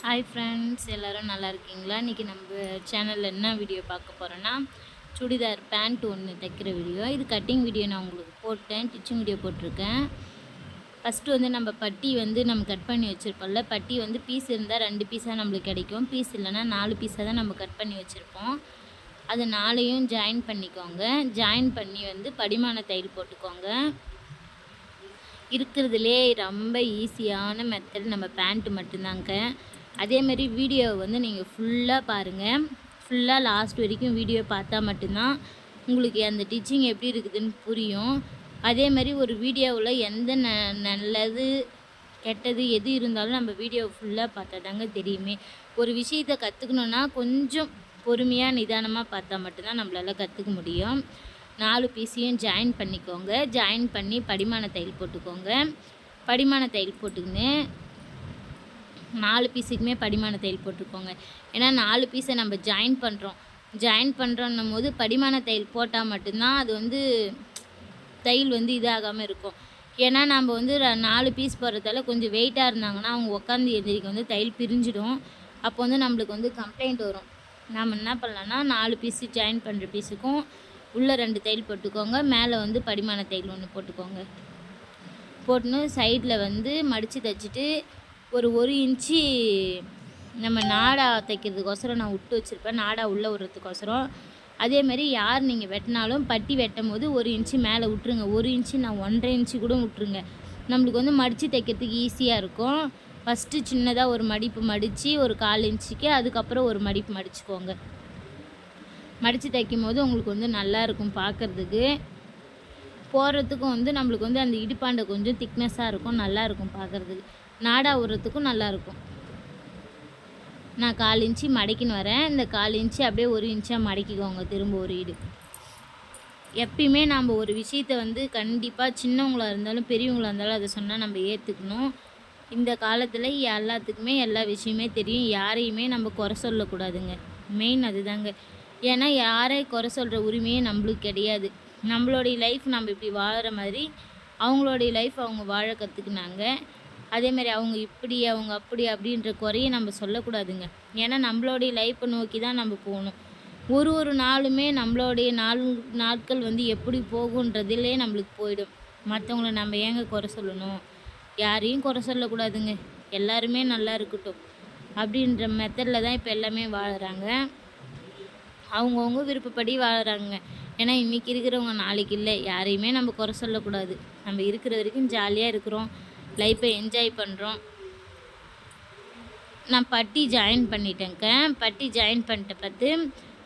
Hi friends, எல்லோரும் நல்லா இருக்கீங்களா? இன்றைக்கி நம்ம சேனலில் என்ன வீடியோ பார்க்க போகிறோன்னா, சுடிதார் பேண்ட் ஒன்று தைக்கிற வீடியோ. இது கட்டிங் வீடியோ நான் உங்களுக்கு போட்டேன், ஸ்டிச்சிங் வீடியோ போட்டிருக்கேன். ஃபஸ்ட்டு வந்து நம்ம பட்டி வந்து நம்ம கட் பண்ணி வச்சுருப்போம்ல, பட்டி வந்து பீஸ் இருந்தால் 2 பீஸாக நம்மளுக்கு கிடைக்கும், பீஸ் இல்லைன்னா 4 பீஸாக தான் நம்ம கட் பண்ணி வச்சுருப்போம். அது 4யும் ஜாயின் பண்ணிக்கோங்க. ஜாயின் பண்ணி வந்து படிமான தையல் போட்டுக்கோங்க. இருக்கிறதுலே ரொம்ப ஈஸியான மெத்தட் நம்ம பேண்ட்டு மட்டும்தாங்க. அதேமாரி வீடியோவை வந்து நீங்கள் ஃபுல்லாக பாருங்கள். ஃபுல்லாக லாஸ்ட் வரைக்கும் வீடியோ பார்த்தா மட்டும்தான் உங்களுக்கு அந்த டிச்சிங் எப்படி இருக்குதுன்னு புரியும். அதேமாதிரி ஒரு வீடியோவில் எந்த நல்லது கெட்டது எது இருந்தாலும் நம்ம வீடியோ ஃபுல்லாக பார்த்தா தாங்க தெரியுமே. ஒரு விஷயத்தை கற்றுக்கணுன்னா கொஞ்சம் பொறுமையாக நிதானமாக பார்த்தா மட்டும்தான் நம்மளால் கற்றுக்க முடியும். 4 பீஸையும் ஜாயின் பண்ணிக்கோங்க. ஜாயின் பண்ணி படிமான தையல் போட்டுக்கோங்க. படிமான தையல் போட்டுக்கின்னு 4 பீஸுக்குமே படிமான தையல் போட்டுக்கோங்க. ஏன்னா 4 பீஸை நம்ம ஜாயின் பண்ணுறோன்னும் போது படிமான தையல் போட்டால் மட்டும்தான் அது வந்து தையல் வந்து இதாகாமல் இருக்கும். ஏன்னா நம்ம வந்து 4 பீஸ் போடுறதால கொஞ்சம் வெயிட்டாக இருந்தாங்கன்னா அவங்க உட்காந்து எதிரிக்கு வந்து தையல் பிரிஞ்சிடும். அப்போ வந்து நம்மளுக்கு வந்து கம்ப்ளைண்ட் வரும். நம்ம என்ன பண்ணலான்னா 4 பீஸு ஜாயின் பண்ணுற பீஸுக்கும் உள்ளே 2 தையல் போட்டுக்கோங்க. மேலே வந்து படிமான தையல் ஒன்று போட்டுக்கோங்க. போட்டுன்னு சைடில் வந்து மடித்து தைச்சிட்டு ஒரு இன்ச்சு நம்ம நாடா தைக்கிறதுக்கோசரம் நான் விட்டு வச்சுருப்பேன், நாடா உள்ளே விட்றதுக்கோசரம். அதேமாதிரி யார் நீங்கள் வெட்டினாலும் பட்டி வெட்டும் போது 1 இன்ச்சு மேலே விட்ருங்க. 1 இன்ச்சு நான் 1.5 இன்ச்சு கூட விட்ருங்க. நம்மளுக்கு வந்து மடித்து தைக்கிறதுக்கு ஈஸியாக இருக்கும். ஃபஸ்ட்டு சின்னதாக ஒரு மடிப்பு மடித்து ஒரு 1/4 இன்ச்சுக்கு, அதுக்கப்புறம் ஒரு மடிப்பு மடிச்சுக்கோங்க. மடித்து தைக்கும் போது உங்களுக்கு வந்து நல்லாயிருக்கும் பார்க்குறதுக்கு. போடுறதுக்கும் வந்து நம்மளுக்கு வந்து அந்த இடுப்பாண்டை கொஞ்சம் திக்னஸாக இருக்கும், நல்லாயிருக்கும் பார்க்குறதுக்கு. நாடா விட்றதுக்கும் நல்லாயிருக்கும். நான் 1/4 இன்ச்சு மடக்கின்னு வரேன். இந்த 1/4 இன்ச்சு அப்படியே 1 இன்ச்சாக மடக்கிக்கோங்க. திரும்ப ஒரு ஈடு. எப்பயுமே நம்ம ஒரு விஷயத்தை வந்து கண்டிப்பாக சின்னவங்களாக இருந்தாலும் பெரியவங்களாக இருந்தாலும் அதை சொன்னால் நம்ம ஏற்றுக்கணும். இந்த காலத்தில் எல்லாத்துக்குமே எல்லா விஷயமே தெரியும். யாரையுமே நம்ம குறை சொல்லக்கூடாதுங்க. மெயின் அதுதாங்க. ஏன்னா யாரையும் குறை சொல்கிற உரிமையே நம்மளுக்கு கிடையாது. நம்மளுடைய லைஃப் நம்ம இப்படி வாழ்கிற மாதிரி அவங்களுடைய லைஃப் அவங்க வாழ கற்றுக்குனாங்க. அதேமாதிரி அவங்க இப்படி அவங்க அப்படி அப்படின்ற குறைய நம்ம சொல்லக்கூடாதுங்க. ஏன்னா நம்மளுடைய லைஃப்பை நோக்கி தான் நம்ம போகணும். ஒரு நாளுமே நம்மளுடைய நாட்கள் வந்து எப்படி போகுன்றதிலே நம்மளுக்கு போயிடும். மற்றவங்கள நம்ம ஏங்க குறை சொல்லணும்? யாரையும் குறை சொல்லக்கூடாதுங்க. எல்லாருமே நல்லா இருக்கட்டும் அப்படின்ற மெத்தடில் தான் இப்போ எல்லாமே வாழ்கிறாங்க. அவங்கவுங்க விருப்பப்படி வாழ்கிறாங்க. ஏன்னா இன்றைக்கி இருக்கிறவங்க நாளைக்கு இல்லை. யாரையுமே நம்ம குறை சொல்லக்கூடாது. நம்ம இருக்கிற வரைக்கும் ஜாலியாக இருக்கிறோம், லைஃப்பை என்ஜாய் பண்ணுறோம். நான் பட்டி ஜாயின் பண்ணிட்டேங்க. பட்டி ஜாயின் பண்ணிட்ட பார்த்து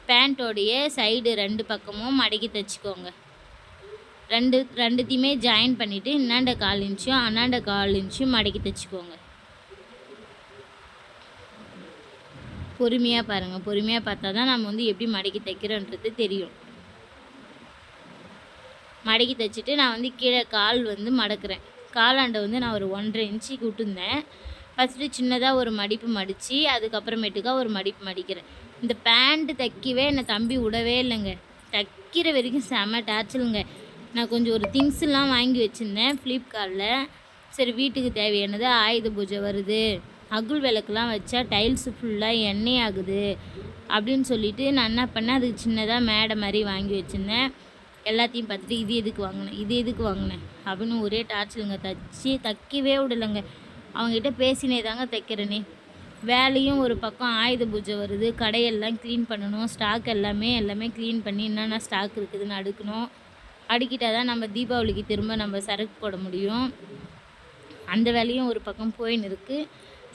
பேண்ட்டோடைய சைடு 2 பக்கமும் மடக்கி தைச்சிக்கோங்க. ரெண்டுத்தையுமே ஜாயின் பண்ணிவிட்டு இன்னாண்ட 1/4 இன்ச்சும் அண்ணாண்ட 1/4 இன்ச்சும் மடக்கி தைச்சிக்கோங்க. பொறுமையாக பாருங்கள். பொறுமையாக பார்த்தா தான் நம்ம வந்து எப்படி மடக்கி தைக்கிறோன்றது தெரியும். மடக்கி தைச்சிட்டு நான் வந்து கீழே கால் வந்து மடக்கிறேன். காலாண்டை வந்து நான் ஒரு 1.5 இன்ச்சுக்கு விட்டுருந்தேன். ஃபஸ்ட்டு சின்னதாக ஒரு மடிப்பு மடித்து அதுக்கப்புறமேட்டுக்கா ஒரு மடிப்பு மடிக்கிறேன். இந்த பேண்ட்டு தைக்கவே என்னை தம்பி விடவே இல்லைங்க. தைக்கிற வரைக்கும் செம டார்ச்சலுங்க. நான் கொஞ்சம் ஒரு திங்ஸ்லாம் வாங்கி வச்சுருந்தேன் ஃப்ளிப்கார்ட்டில். சரி வீட்டுக்கு தேவையானது ஆயுத பூஜை வருது, அகுல் விளக்குலாம் வச்சா டைல்ஸு ஃபுல்லாக எண்ணெய் ஆகுது அப்படின்னு சொல்லிவிட்டு நான் என்ன பண்ணேன், அதுக்கு சின்னதாக மேடை மாதிரி வாங்கி வச்சுருந்தேன். எல்லாத்தையும் பார்த்துட்டு இது எதுக்கு வாங்கினேன் அப்படின்னு ஒரே டார்ச்சலுங்க. தைக்கவே விடலைங்க. அவங்ககிட்ட பேசினே தாங்க தைக்கிறேனே. வேலையும் ஒரு பக்கம் ஆயுத பூஜை வருது, கடையெல்லாம் க்ளீன் பண்ணணும், ஸ்டாக் எல்லாமே க்ளீன் பண்ணி என்னென்ன ஸ்டாக் இருக்குதுன்னு அடுக்கணும். அடுக்கிட்டால் தான் நம்ம தீபாவளிக்கு திரும்ப நம்ம சரக்கு போட முடியும். அந்த வேலையும் ஒரு பக்கம் போயின்னு இருக்குது.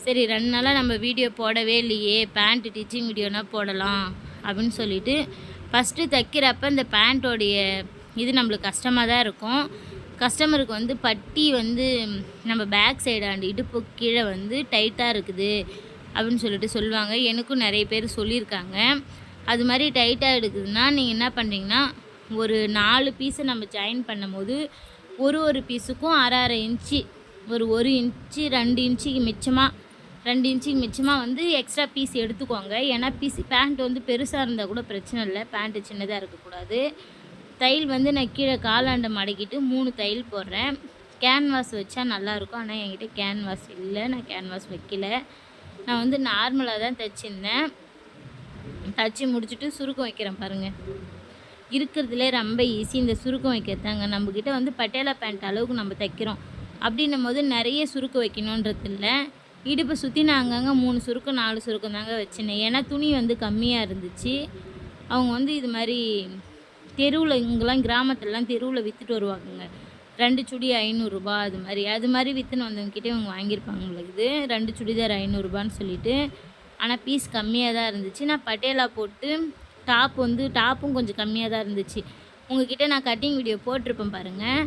சரி 2 நாளாக நம்ம வீடியோ போடவே இல்லையே, பேண்ட்டு டிச்சிங் வீடியோனா போடலாம் அப்படின்னு சொல்லிவிட்டு ஃபஸ்ட்டு தைக்கிறப்ப இந்த பேண்ட்டோடைய இது நம்மளுக்கு கஷ்டமாக தான் இருக்கும். கஸ்டமருக்கு வந்து பட்டி வந்து நம்ம பேக் சைடாண்டு இடுப்பு கீழே வந்து டைட்டாக இருக்குது அப்படின்னு சொல்லிட்டு சொல்லுவாங்க. எனக்கும் நிறைய பேர் சொல்லியிருக்காங்க. அது மாதிரி டைட்டாக எடுக்குதுன்னா நீங்கள் என்ன பண்ணுறீங்கன்னா, ஒரு 4 பீஸை நம்ம ஜாயின் பண்ணும் போது ஒரு பீஸுக்கும் 1/2 இன்ச்சு, ஒரு இன்ச்சு 2 இன்ச்சுக்கு மிச்சமாக வந்து எக்ஸ்ட்ரா பீஸ் எடுத்துக்கோங்க. ஏன்னா பேண்ட் வந்து பெருசாக இருந்தால் கூட பிரச்சனை இல்லை, பேண்ட்டு சின்னதாக இருக்கக்கூடாது. தையல் வந்து நான் கீழே காலாண்டை மடக்கிட்டு 3 தையல் போடுறேன். கேன்வாஸ் வச்சா நல்லாயிருக்கும். ஆனால் என்கிட்ட கேன்வாஸ் இல்லை, நான் கேன்வாஸ் வைக்கல. நான் வந்து நார்மலாக தான் தைச்சிருந்தேன். தச்சு முடிச்சுட்டு சுருக்கம் வைக்கிறேன் பாருங்கள். இருக்கிறதுலே ரொம்ப ஈஸி இந்த சுருக்கம் வைக்கிறதாங்க. நம்மக்கிட்ட வந்து பட்டியாலா பேண்ட் அளவுக்கு நம்ம தைக்கிறோம் அப்படின்னும் போது நிறைய சுருக்கம் வைக்கணுன்றது இல்லை. இடுப்பை சுற்றி நான் அங்கங்கே 3 சுருக்கம் 4 சுருக்கம் தாங்க வச்சினேன். ஏன்னா துணி வந்து கம்மியாக இருந்துச்சு. அவங்க வந்து இது மாதிரி தெருவில் இங்கெல்லாம் கிராமத்துலலாம் தெருவில் விற்றுட்டு வருவாங்கங்க. 2 சுடி ரூ. 500 அது மாதிரி விற்றுன்னு வந்தவங்ககிட்ட இவங்க வாங்கியிருப்பாங்க உங்களுக்கு. 2 சுடிதார் ரூ. 500 சொல்லிட்டு. ஆனால் பீஸ் கம்மியாக தான் இருந்துச்சு. நான் பட்டியாலா போட்டு டாப்பும் கொஞ்சம் கம்மியாக தான் இருந்துச்சு. உங்ககிட்ட நான் கட்டிங் வீடியோ போட்டிருப்பேன் பாருங்கள்.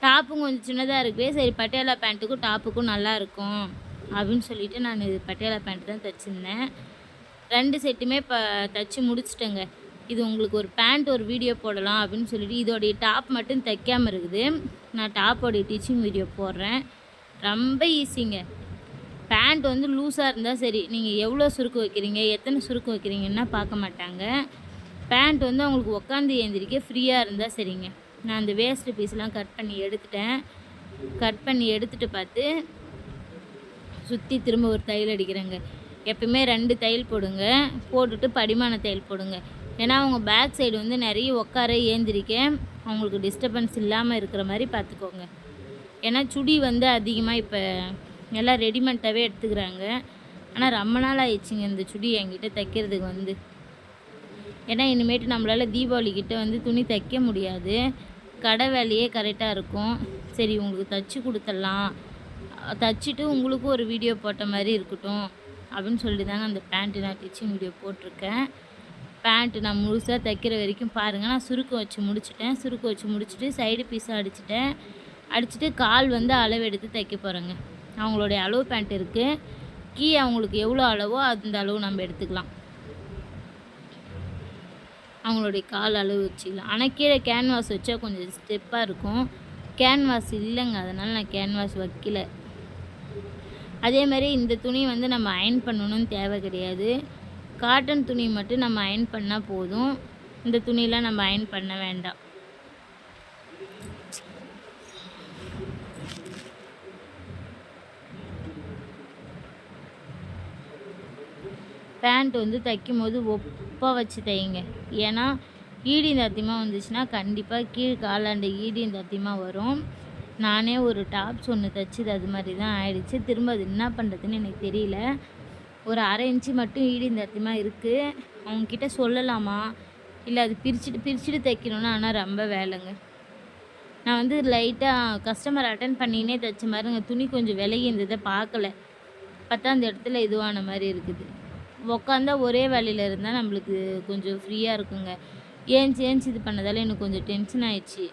டாப்பும் கொஞ்சம் சின்னதாக இருக்குது. சரி பட்டியாலா பேண்ட்டுக்கும் டாப்புக்கும் நல்லாயிருக்கும் அப்படின்னு சொல்லிட்டு நான் இது பட்டியாலா பேண்ட் தான் தைச்சிருந்தேன். 2 செட்டுமே தைச்சி முடிச்சிட்டேங்க. இது உங்களுக்கு ஒரு பேண்ட் ஒரு வீடியோ போடலாம் அப்படின்னு சொல்லிட்டு இதோடைய டாப் மட்டும் தைக்காமல் இருக்குது. நான் டாப்போடைய டீச்சிங் வீடியோ போடுறேன். ரொம்ப ஈஸிங்க. பேண்ட் வந்து லூஸாக இருந்தால் சரி, நீங்கள் எவ்வளோ சுருக்கு வைக்கிறீங்க எத்தனை சுருக்கு வைக்கிறீங்கன்னா பார்க்க மாட்டாங்க. பேண்ட் வந்து அவங்களுக்கு உட்காந்து ஏந்திரிக்க ஃப்ரீயாக இருந்தால் சரிங்க. நான் அந்த வேஸ்ட்டு பீஸ்லாம் கட் பண்ணி எடுத்துகிட்டு பார்த்து சுற்றி திரும்ப ஒரு தையல் அடிக்கிறேங்க. எப்பவுமே 2 தையல் போடுங்க. போட்டுட்டு படிமான தையல் போடுங்க. ஏன்னா அவங்க பேக் சைடு வந்து நிறைய உட்கார ஏந்திரிக்க அவங்களுக்கு டிஸ்டர்பன்ஸ் இல்லாமல் இருக்கிற மாதிரி பார்த்துக்கோங்க. ஏன்னா சுடி வந்து அதிகமாக இப்போ எல்லாம் ரெடிமேடாகவே எடுத்துக்கிறாங்க. ஆனால் ரொம்ப நாள் ஆயிடுச்சுங்க இந்த சுடி என்கிட்ட தைக்கிறதுக்கு வந்து. ஏன்னா இனிமேட்டு நம்மளால் தீபாவளிக்கிட்ட வந்து துணி தைக்க முடியாது. கடை வேலையே கரெக்டாக இருக்கும். சரி உங்களுக்கு தைச்சி கொடுத்துடலாம், தைச்சிட்டு உங்களுக்கும் ஒரு வீடியோ போட்ட மாதிரி இருக்கட்டும் அப்படின்னு சொல்லிட்டு தாங்க அந்த பேண்ட்டு நான் டிச்சிங் வீடியோ போட்டிருக்கேன். பேண்ட்டு நான் முழுசாக தைக்கிற வரைக்கும் பாருங்கள். நான் சுருக்கம் வச்சு முடிச்சுட்டு சைடு பீஸாக அடிச்சுட்டு கால் வந்து அளவு எடுத்து தைக்க போகிறேங்க. அவங்களுடைய அளவு பேண்ட் இருக்குது. அவங்களுக்கு எவ்வளோ அளவோ அந்த அளவு நம்ம எடுத்துக்கலாம். அவங்களுடைய கால் அளவு வச்சுக்கலாம். ஆனால் கீழே கேன்வாஸ் வச்சா கொஞ்சம் ஸ்டெப்பாக இருக்கும். கேன்வாஸ் இல்லைங்க, அதனால் நான் கேன்வாஸ் வைக்கல. அதே மாதிரி இந்த துணி வந்து நம்ம அயர்ன் பண்ணணும்னு தேவை கிடையாது. காட்டன் துணி மட்டும் நம்ம அயர்ன் பண்ணால் போதும். இந்த துணியெலாம் நம்ம அயர்ன் பண்ண வேண்டாம். பேண்ட் வந்து தைக்கும் போது ஒப்பாக வச்சு தைங்க. ஏன்னா ஈடிந்தாத்தியமாக வந்துச்சுன்னா கண்டிப்பாக கீழ் காலாண்டு ஈடிந்தாத்தியமாக வரும். நானே ஒரு டாப்ஸ் ஒன்று தைச்சிது அது மாதிரி தான் ஆயிடுச்சு. திரும்ப அது என்ன பண்ணுறதுன்னு எனக்கு தெரியல. ஒரு 1/2 இன்ச்சு மட்டும் ஈடிந்தாத்தியமாக இருக்குது. அவங்கக்கிட்ட சொல்லலாமா இல்லை அது பிரிச்சுட்டு தைக்கணும்னா ஆனால் ரொம்ப வேலைங்க. நான் வந்து லைட்டாக கஸ்டமர் அட்டன் பண்ணினே தைச்ச மாதிரிங்க. துணி கொஞ்சம் விலகி இருந்ததை பார்க்கல. பார்த்தா அந்த இடத்துல இதுவான மாதிரி இருக்குது. உக்காந்தா ஒரே வேலையில் இருந்தால் நம்மளுக்கு கொஞ்சம் ஃப்ரீயாக இருக்குங்க. ஏஞ்சி இது பண்ணதால் எனக்கு கொஞ்சம் டென்ஷன் ஆயிடுச்சு.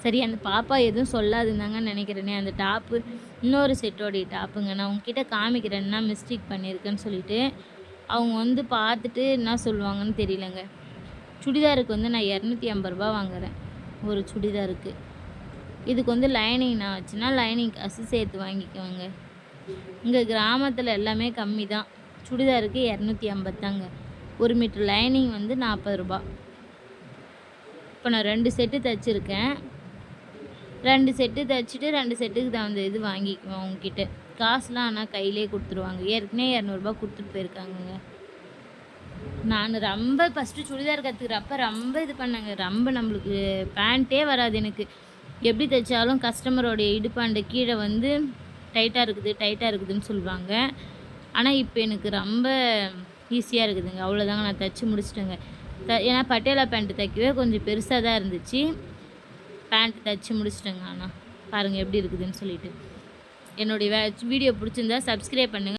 சரி அந்த பாப்பா எதுவும் சொல்லாதுந்தாங்க நினைக்கிறேனே. அந்த டாப்பு இன்னொரு செட்டோடைய டாப்புங்க. நான் உங்ககிட்ட காமிக்கிறேன்னா மிஸ்டேக் பண்ணியிருக்கேன்னு சொல்லிவிட்டு அவங்க வந்து பார்த்துட்டு என்ன சொல்லுவாங்கன்னு தெரியலங்க. சுடிதாருக்கு வந்து நான் 250 ரூபா வாங்குகிறேன் ஒரு சுடிதாருக்கு. இதுக்கு வந்து லைனிங் நான் வச்சுன்னா லைனிங் காசு சேர்த்து வாங்கிக்குவேங்க. இங்கே கிராமத்தில் எல்லாமே கம்மி தான். சுடிதாருக்கு 250 தாங்க. 1 மீட்டர் லைனிங் வந்து 40 ரூபா. இப்போ நான் 2 செட்டு தைச்சிருக்கேன். 2 செட்டு தைச்சிட்டு 2 செட்டுக்கு தகுந்த இது வாங்கிக்குவேன் அவங்கக்கிட்ட. காசுலாம் ஆனால் கையிலே கொடுத்துருவாங்க. ஏற்கனவே 200 ரூபா கொடுத்துட்டு போயிருக்காங்கங்க. நான் ரொம்ப ஃபஸ்ட்டு சுடிதார் கற்றுக்கிறப்ப ரொம்ப இது பண்ணேங்க. ரொம்ப நம்மளுக்கு பேண்ட்டே வராது எனக்கு. எப்படி தைச்சாலும் கஸ்டமரோடைய இடுப்பாண்ட கீழே வந்து டைட்டாக இருக்குதுன்னு சொல்லுவாங்க. ஆனால் இப்போ எனக்கு ரொம்ப ஈஸியாக இருக்குதுங்க. அவ்வளோதாங்க, நான் தைச்சி முடிச்சிட்டேங்க. ஏன்னா பட்டியாலா பேண்ட்டு தைக்கவே கொஞ்சம் பெருசாக தான் இருந்துச்சு. பேண்ட் தைச்சி முடிச்சிட்டேங்க. ஆனால் பாருங்கள் எப்படி இருக்குதுன்னு சொல்லிட்டு. என்னுடைய வீடியோ பிடிச்சிருந்தா சப்ஸ்கிரைப் பண்ணுங்கள்.